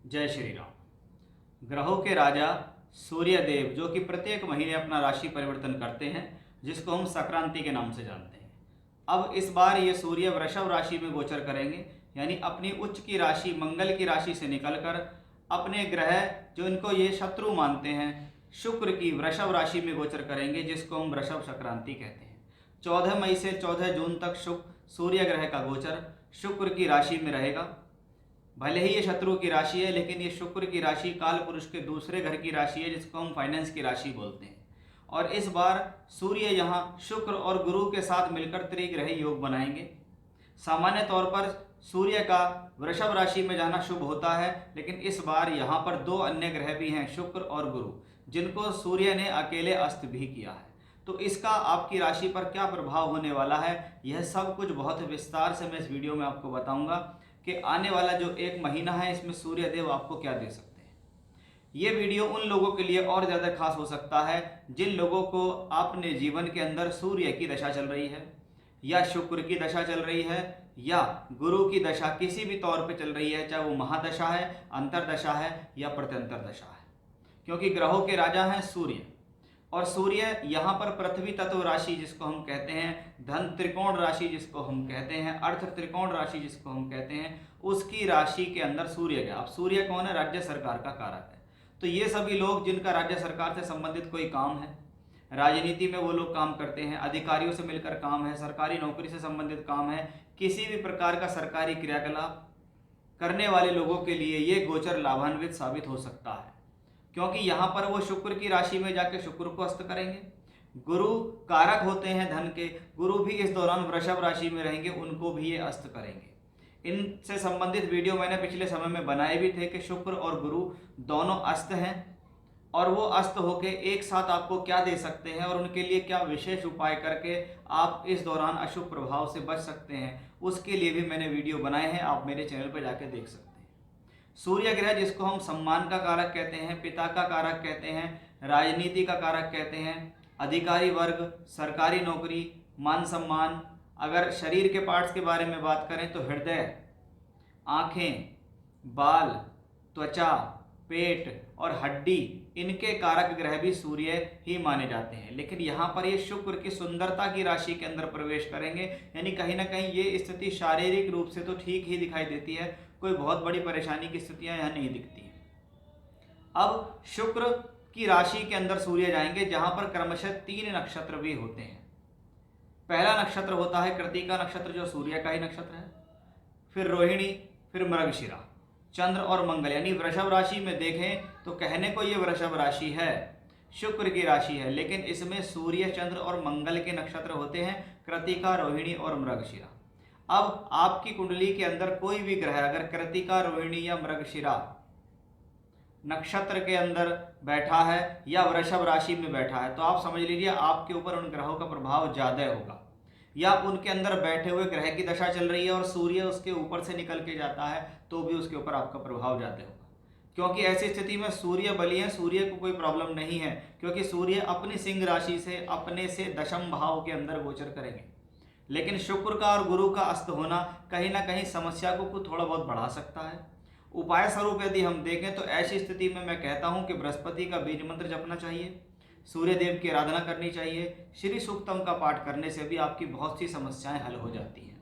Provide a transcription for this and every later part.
जय श्री राम। ग्रहों के राजा सूर्य देव जो कि प्रत्येक महीने अपना राशि परिवर्तन करते हैं, जिसको हम संक्रांति के नाम से जानते हैं। अब इस बार ये सूर्य वृषभ राशि में गोचर करेंगे, यानी अपनी उच्च की राशि मंगल की राशि से निकलकर अपने ग्रह जो इनको ये शत्रु मानते हैं शुक्र की वृषभ राशि में गोचर करेंगे, जिसको हम वृषभ संक्रांति कहते हैं। 14 मई से 14 जून तक सूर्य ग्रह का गोचर शुक्र की राशि में रहेगा। भले ही ये शत्रु की राशि है, लेकिन ये शुक्र की राशि काल पुरुष के दूसरे घर की राशि है, जिसको हम फाइनेंस की राशि बोलते हैं। और इस बार सूर्य यहाँ शुक्र और गुरु के साथ मिलकर त्रिग्रही योग बनाएंगे। सामान्य तौर पर सूर्य का वृषभ राशि में जाना शुभ होता है, लेकिन इस बार यहाँ पर दो अन्य ग्रह भी हैं, शुक्र और गुरु, जिनको सूर्य ने अकेले अस्त भी किया है। तो इसका आपकी राशि पर क्या प्रभाव होने वाला है, यह सब कुछ बहुत विस्तार से मैं इस वीडियो में आपको बताऊंगा कि आने वाला जो एक महीना है इसमें सूर्य देव आपको क्या दे सकते हैं। ये वीडियो उन लोगों के लिए और ज़्यादा खास हो सकता है जिन लोगों को अपने जीवन के अंदर सूर्य की दशा चल रही है, या शुक्र की दशा चल रही है, या गुरु की दशा किसी भी तौर पे चल रही है, चाहे वो महादशा है, अंतरदशा है या प्रत्यंतर दशा है। क्योंकि ग्रहों के राजा हैं सूर्य, और सूर्य यहाँ पर पृथ्वी तत्व राशि जिसको हम कहते हैं, धन त्रिकोण राशि जिसको हम कहते हैं, अर्थ त्रिकोण राशि जिसको हम कहते हैं, उसकी राशि के अंदर सूर्य गया। अब सूर्य कौन है? राज्य सरकार का कारक है। तो ये सभी लोग जिनका राज्य सरकार से संबंधित कोई काम है, राजनीति में वो लोग काम करते हैं, अधिकारियों से मिलकर काम है, सरकारी नौकरी से संबंधित काम है, किसी भी प्रकार का सरकारी क्रियाकलाप करने वाले लोगों के लिए ये गोचर लाभान्वित साबित हो सकता है। क्योंकि यहाँ पर वो शुक्र की राशि में जाके शुक्र को अस्त करेंगे। गुरु कारक होते हैं धन के, गुरु भी इस दौरान वृषभ राशि में रहेंगे, उनको भी ये अस्त करेंगे। इनसे संबंधित वीडियो मैंने पिछले समय में बनाए भी थे कि शुक्र और गुरु दोनों अस्त हैं, और वो अस्त होके एक साथ आपको क्या दे सकते हैं और उनके लिए क्या विशेष उपाय करके आप इस दौरान अशुभ प्रभाव से बच सकते हैं, उसके लिए भी मैंने वीडियो बनाए हैं, आप मेरे चैनल पर जाके देख सकते हैं। सूर्य ग्रह जिसको हम सम्मान का कारक कहते हैं, पिता का कारक कहते हैं, राजनीति का कारक कहते हैं, अधिकारी वर्ग, सरकारी नौकरी, मान सम्मान। अगर शरीर के पार्ट्स के बारे में बात करें तो हृदय, आँखें, बाल, त्वचा, पेट और हड्डी, इनके कारक ग्रह भी सूर्य ही माने जाते हैं। लेकिन यहाँ पर ये शुक्र की सुंदरता की राशि के अंदर प्रवेश करेंगे, यानी कहीं ना कहीं ये स्थिति शारीरिक रूप से तो ठीक ही दिखाई देती है, कोई बहुत बड़ी परेशानी की स्थितियां यहाँ नहीं दिखती हैं। अब शुक्र की राशि के अंदर सूर्य जाएंगे, जहां पर क्रमशः 3 नक्षत्र भी होते हैं। पहला नक्षत्र होता है कृत्तिका नक्षत्र, जो सूर्य का ही नक्षत्र है, फिर रोहिणी, फिर मृगशिरा, चंद्र और मंगल। यानी वृषभ राशि में देखें तो कहने को ये वृषभ राशि है, शुक्र की राशि है, लेकिन इसमें सूर्य, चंद्र और मंगल के नक्षत्र होते हैं, कृत्तिका, रोहिणी और मृगशिरा। अब आपकी कुंडली के अंदर कोई भी ग्रह अगर कृत्तिका, रोहिणी या मृगशिरा नक्षत्र के अंदर बैठा है या वृषभ राशि में बैठा है, तो आप समझ लीजिए आपके ऊपर उन ग्रहों का प्रभाव ज़्यादा होगा, या उनके अंदर बैठे हुए ग्रह की दशा चल रही है और सूर्य उसके ऊपर से निकल के जाता है, तो भी उसके ऊपर आपका प्रभाव ज़्यादा होगा। क्योंकि ऐसी स्थिति में सूर्य बली है, सूर्य को कोई प्रॉब्लम नहीं है, क्योंकि सूर्य अपनी सिंह राशि से अपने से दशम भाव के अंदर गोचर करेंगे। लेकिन शुक्र का और गुरु का अस्त होना कहीं ना कहीं समस्या को थोड़ा बहुत बढ़ा सकता है। उपाय स्वरूप यदि हम देखें तो ऐसी स्थिति में मैं कहता हूं कि बृहस्पति का बीज मंत्र जपना चाहिए, सूर्य देव की आराधना करनी चाहिए, श्री सूक्तम का पाठ करने से भी आपकी बहुत सी समस्याएं हल हो जाती हैं।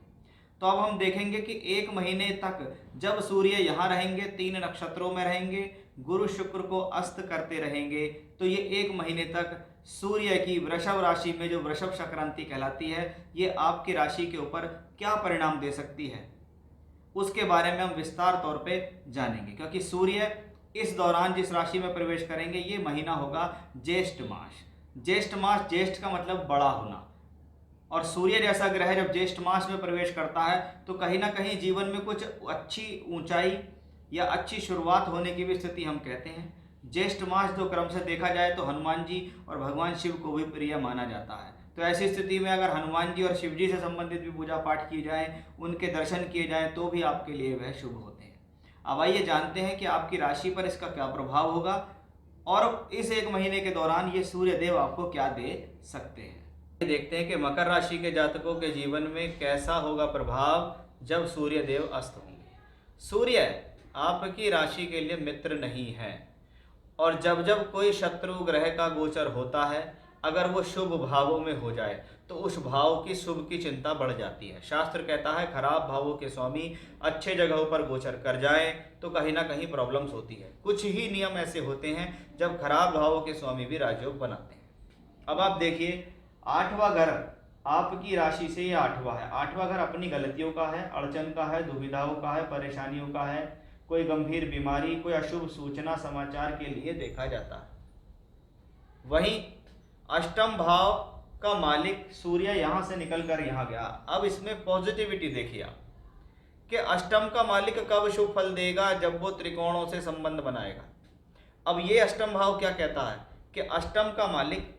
तो अब हम देखेंगे कि एक महीने तक जब सूर्य यहाँ रहेंगे, 3 नक्षत्रों में रहेंगे, गुरु शुक्र को अस्त करते रहेंगे, तो ये एक महीने तक सूर्य की वृषभ राशि में जो वृषभ संक्रांति कहलाती है, ये आपकी राशि के ऊपर क्या परिणाम दे सकती है, उसके बारे में हम विस्तार तौर पे जानेंगे। क्योंकि सूर्य इस दौरान जिस राशि में प्रवेश करेंगे, ये महीना होगा ज्येष्ठ मास। ज्येष्ठ मास, ज्येष्ठ का मतलब बड़ा होना, और सूर्य जैसा ग्रह जब ज्येष्ठ मास में प्रवेश करता है तो कहीं ना कहीं जीवन में कुछ अच्छी ऊंचाई या अच्छी शुरुआत होने की भी स्थिति हम कहते हैं। ज्येष्ठ मास जो क्रम से देखा जाए तो हनुमान जी और भगवान शिव को भी प्रिय माना जाता है। तो ऐसी स्थिति में अगर हनुमान जी और शिव जी से संबंधित भी पूजा पाठ की जाए, उनके दर्शन किए जाएं, तो भी आपके लिए वह शुभ होते हैं। अब आइए जानते हैं कि आपकी राशि पर इसका क्या प्रभाव होगा, और इस एक महीने के दौरान ये सूर्य देव आपको क्या दे सकते हैं। देखते हैं कि मकर राशि के जातकों के जीवन में कैसा होगा प्रभाव जब सूर्य देव अस्त होंगे। सूर्य आपकी राशि के लिए मित्र नहीं है। और जब जब कोई शत्रु ग्रह का गोचर होता है, अगर वो शुभ भावों में हो जाए तो उस भाव की शुभ की चिंता बढ़ जाती है। शास्त्र कहता है खराब भावों के स्वामी अच्छे जगहों पर गोचर कर जाएं तो कहीं ना कहीं प्रॉब्लम्स होती है। कुछ ही नियम ऐसे होते हैं जब खराब भावों के स्वामी भी राजयोग बनाते हैं। अब आप देखिए, 8वां घर आपकी राशि से ये 8वां है। 8वां घर अपनी गलतियों का है, अड़चन का है, दुविधाओं का है, परेशानियों का है, कोई गंभीर बीमारी, कोई अशुभ सूचना समाचार के लिए देखा जाता है। वहीं अष्टम भाव का मालिक सूर्य यहां से निकलकर यहां गया। अब इसमें पॉजिटिविटी देखिए आप कि अष्टम का मालिक कब शुभ फल देगा, जब वो त्रिकोणों से संबंध बनाएगा। अब ये अष्टम भाव क्या कहता है कि अष्टम का मालिक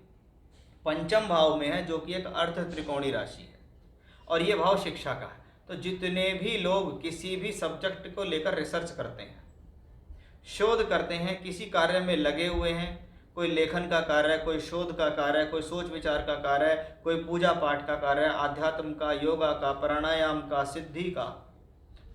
पंचम भाव में है, जो कि एक अर्थ त्रिकोणी राशि है, और ये भाव शिक्षा का है। तो जितने भी लोग किसी भी सब्जेक्ट को लेकर रिसर्च करते हैं, शोध करते हैं, किसी कार्य में लगे हुए हैं, कोई लेखन का कार्य है, कोई शोध का कार्य है, कोई सोच विचार का कार्य है, कोई पूजा पाठ का कार्य है, आध्यात्म का, योगा का, प्राणायाम का, सिद्धि का,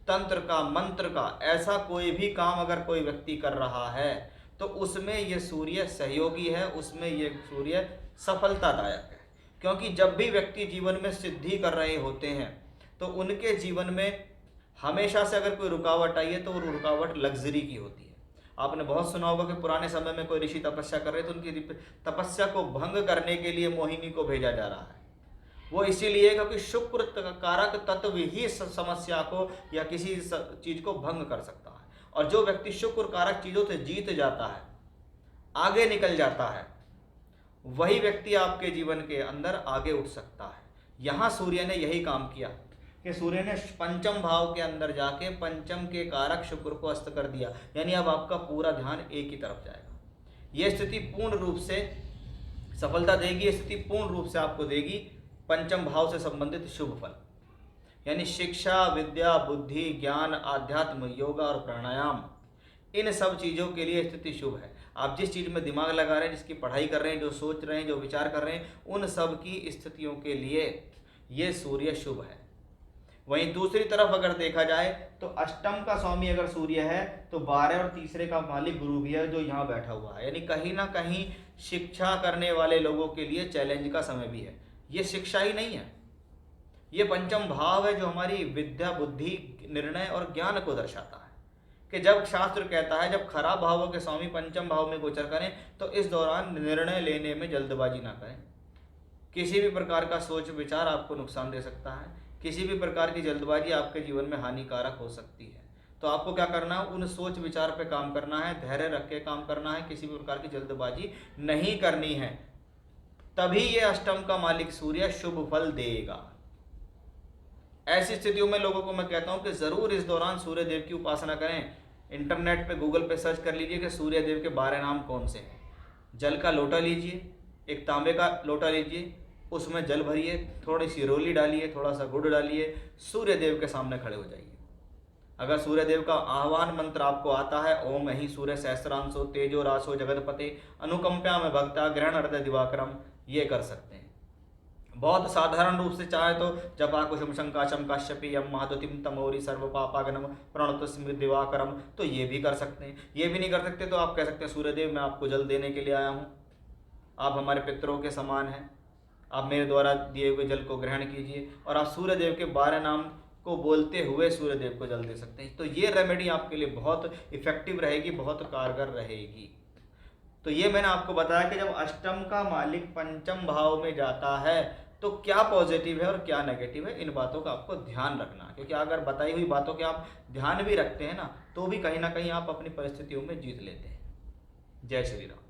तंत्र का, मंत्र का, ऐसा कोई भी काम अगर कोई व्यक्ति कर रहा है तो उसमें ये सूर्य सहयोगी है, उसमें ये सूर्य सफलतादायक है। क्योंकि जब भी व्यक्ति जीवन में सिद्धि कर रहे होते हैं तो उनके जीवन में हमेशा से अगर कोई रुकावट आई है तो वो रुकावट लग्जरी की होती है। आपने बहुत सुना होगा कि पुराने समय में कोई ऋषि तपस्या कर रहे तो उनकी तपस्या को भंग करने के लिए मोहिनी को भेजा जा रहा है। वो इसीलिए क्योंकि शुक्र कारक तत्व ही समस्या को या किसी चीज को भंग कर सकता है। और जो व्यक्ति शुक्र कारक चीजों से जीत जाता है, आगे निकल जाता है, वही व्यक्ति आपके जीवन के अंदर आगे उठ सकता है। यहाँ सूर्य ने यही काम किया कि सूर्य ने पंचम भाव के अंदर जाके पंचम के कारक शुक्र को अस्त कर दिया, यानी अब आपका पूरा ध्यान एक ही तरफ जाएगा। यह स्थिति पूर्ण रूप से सफलता देगी, यह स्थिति पूर्ण रूप से आपको देगी पंचम भाव से संबंधित शुभ फल, यानी शिक्षा, विद्या, बुद्धि, ज्ञान, आध्यात्म, योगा और प्राणायाम, इन सब चीज़ों के लिए स्थिति शुभ है। आप जिस चीज़ में दिमाग लगा रहे हैं, जिसकी पढ़ाई कर रहे हैं, जो सोच रहे हैं, जो विचार कर रहे हैं, उन सब की स्थितियों के लिए ये सूर्य शुभ है। वहीं दूसरी तरफ अगर देखा जाए तो अष्टम का स्वामी अगर सूर्य है तो 12 और तीसरे का मालिक गुरु भी है, जो यहाँ बैठा हुआ है। यानी कहीं ना कहीं शिक्षा करने वाले लोगों के लिए चैलेंज का समय भी है। ये शिक्षा ही नहीं है, ये पंचम भाव है जो हमारी विद्या, बुद्धि, निर्णय और ज्ञान को दर्शाता है। कि जब शास्त्र कहता है जब खराब भावों के स्वामी पंचम भाव में गोचर करें तो इस दौरान निर्णय लेने में जल्दबाजी ना करें। किसी भी प्रकार का सोच विचार आपको नुकसान दे सकता है, किसी भी प्रकार की जल्दबाजी आपके जीवन में हानिकारक हो सकती है। तो आपको क्या करना है, उन सोच विचार पे काम करना है, धैर्य रख के काम करना है, किसी भी प्रकार की जल्दबाजी नहीं करनी है, तभी ये अष्टम का मालिक सूर्य शुभ फल देगा। ऐसी स्थितियों में लोगों को मैं कहता हूं कि जरूर इस दौरान सूर्य देव की उपासना करें। इंटरनेट पे गूगल पे सर्च कर लीजिए कि सूर्य देव के 12 नाम कौन से हैं। जल का लोटा लीजिए, एक तांबे का लोटा लीजिए, उसमें जल भरिए, थोड़ी सी रोली डालिए, थोड़ा सा गुड़ डालिए, सूर्य देव के सामने खड़े हो जाइए। अगर सूर्य देव का आह्वान मंत्र आपको आता है, ओम ही सूर्य सहस्रांशो तेजो रासो जगतपते अनुकंप्या में भक्ता ग्रहण हृदय दिवाकरम, ये कर सकते हैं। बहुत साधारण रूप से चाहे तो जपा कुसुम शंकाशम काश्यपी यम महादुतिम तमोरी सर्व पापागनम प्रणत स्मृत दिवाकरम, तो ये भी कर सकते हैं। ये भी नहीं कर सकते तो आप कह सकते हैं सूर्यदेव मैं आपको जल देने के लिए आया हूँ, आप हमारे पितरों के समान हैं, आप मेरे द्वारा दिए हुए जल को ग्रहण कीजिए। और आप सूर्यदेव के 12 नाम को बोलते हुए सूर्यदेव को जल दे सकते हैं। तो ये रेमेडी आपके लिए बहुत इफेक्टिव रहेगी, बहुत कारगर रहेगी। तो ये मैंने आपको बताया कि जब अष्टम का मालिक पंचम भाव में जाता है तो क्या पॉजिटिव है और क्या नेगेटिव है, इन बातों का आपको ध्यान रखना। क्योंकि अगर बताई हुई बातों के आप ध्यान भी रखते हैं ना, तो भी कहीं ना कहीं आप अपनी परिस्थितियों में जीत लेते हैं। जय श्री राम।